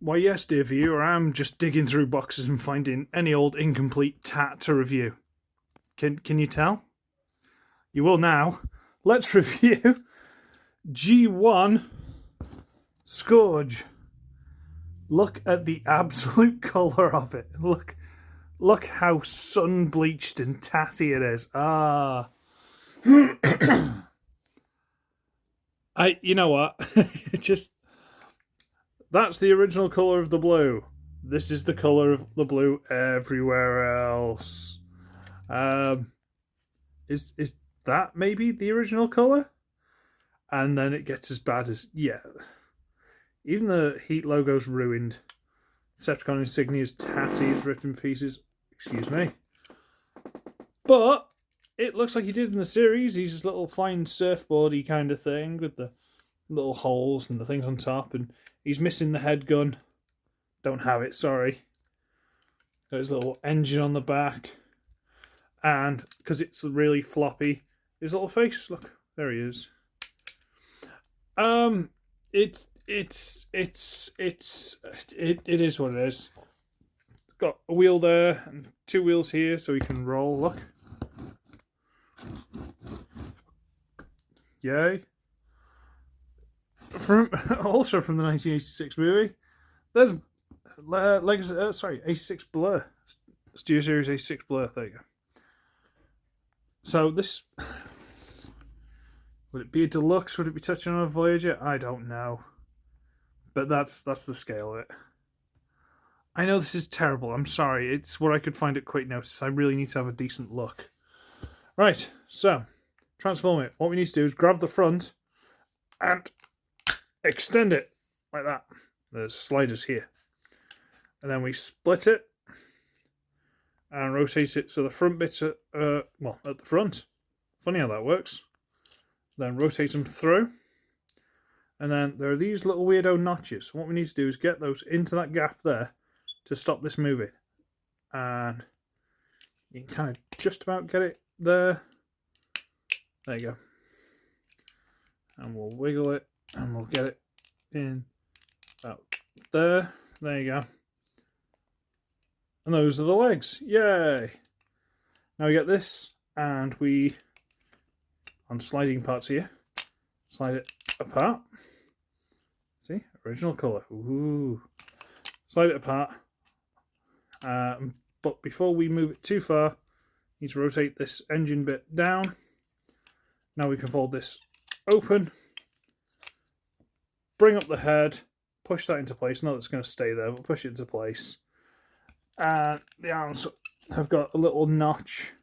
Why, yes, dear viewer, I'm just digging through boxes and finding any old incomplete tat to review. Can you tell? You will now. Let's review G1 Scourge. Look at the absolute colour of it. Look how sun-bleached and tatty it is. You know what? Just that's the original colour of the blue. This is the colour of the blue everywhere else. Is that maybe the original colour? And then it gets as bad as even the Heat logo's ruined. Decepticon insignia's tatty is ripped in pieces. Excuse me. But it looks like he did in the series. He's this little fine surfboardy kind of thing with the little holes and the things on top, and he's missing the head gun. Don't have it, sorry. Got his little engine on the back, and because it's really floppy, his little face. Look, there he is. It is what it is. Got a wheel there and two wheels here so he can roll. Look. Yay. Also from the 1986 movie, there's 86 Blur. Studio Series 86 Blur, there you go. So this, would it be a deluxe? Would it be touching on a Voyager? I don't know. But that's the scale of it. I know this is terrible. I'm sorry. It's what I could find at quick notice. I really need to have a decent look. Right, so transform it. What we need to do is grab the front and extend it like that. There's sliders here. And then we split it and rotate it so the front bits are, at the front. Funny how that works. Then rotate them through. And then there are these little weirdo notches. What we need to do is get those into that gap there to stop this moving. And you can kind of just about get it there. There you go. And we'll wiggle it and we'll get it in about there. There you go. And those are the legs. Yay! Now we get this and we, on sliding parts here, slide it apart. See? Original colour. Ooh. Slide it apart. But before we move it too far, need to rotate this engine bit down. Now we can fold this open. Bring up the head. Push that into place. Not that it's going to stay there, but push it into place. And the arms have got a little notch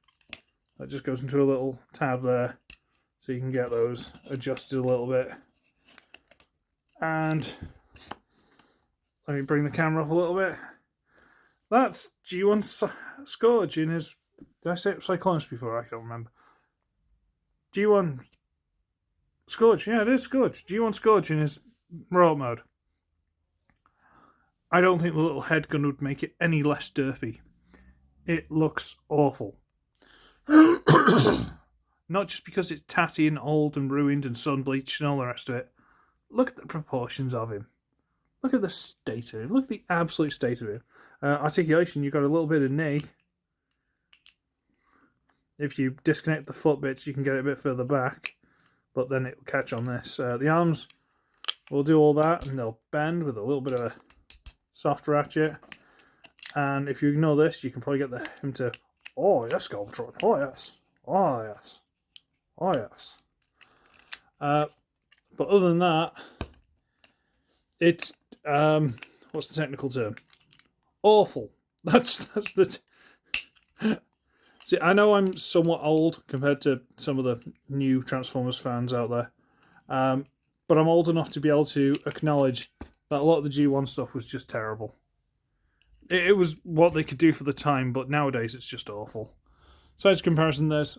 that just goes into a little tab there. So you can get those adjusted a little bit. And let me bring the camera up a little bit. That's G1 Scourge in his... Did I say it Cyclonus before? I don't remember. G1 Scourge. Yeah, it is Scourge. G1 Scourge in his robot mode. I don't think the little head gun would make it any less derpy. It looks awful. Not just because it's tatty and old and ruined and sun-bleached and all the rest of it. Look at the proportions of him. Look at the state of him. Look at the absolute state of him. Articulation, you've got a little bit of knee. If you disconnect the foot bits, you can get it a bit further back. But then it will catch on this. The arms will do all that and they'll bend with a little bit of a soft ratchet. And if you ignore this, you can probably get him to... Oh, yes, Galvatron. Oh, yes. Oh, yes. Oh, yes. But other than that, it's... what's the technical term? Awful. That's the... See, I know I'm somewhat old compared to some of the new Transformers fans out there. But I'm old enough to be able to acknowledge that a lot of the G1 stuff was just terrible. It was what they could do for the time, but nowadays it's just awful. Size comparison, there's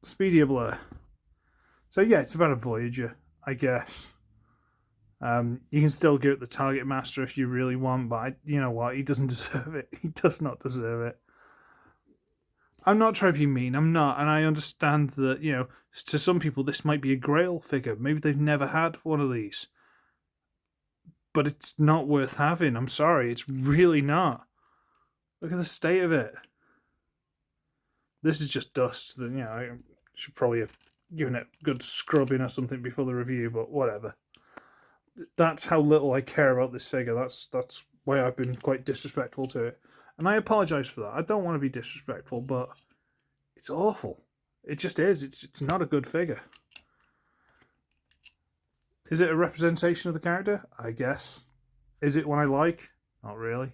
Speedier Blur. So yeah, it's about a Voyager, I guess. You can still give it the Target Master if you really want, but you know what? He doesn't deserve it. He does not deserve it. I'm not trying to be mean, I'm not, and I understand that, you know, to some people this might be a grail figure. Maybe they've never had one of these. but it's not worth having. I'm sorry, it's really not. Look at the state of it. This is just dust. You know, I should probably have given it good scrubbing or something before the review, but whatever. That's how little I care about this figure. That's why I've been quite disrespectful to it. And I apologise for that. I don't want to be disrespectful, but it's awful. It just is. It's not a good figure. Is it a representation of the character? I guess. Is it one I like? Not really.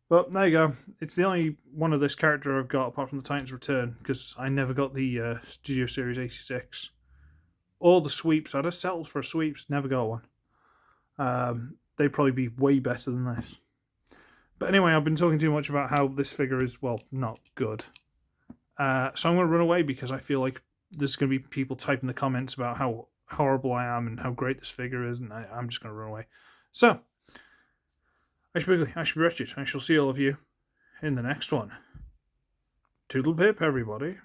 But there you go. It's the only one of this character I've got apart from the Titans Return, because I never got the Studio Series 86. Or the sweeps. I'd have settled for sweeps, never got one. They'd probably be way better than this. But anyway, I've been talking too much about how this figure is, well, not good. So I'm going to run away because I feel like there's going to be people typing the comments about how horrible I am and how great this figure is, and I'm just going to run away. So, I should be wretched. I shall see all of you in the next one. Toodle pip, everybody.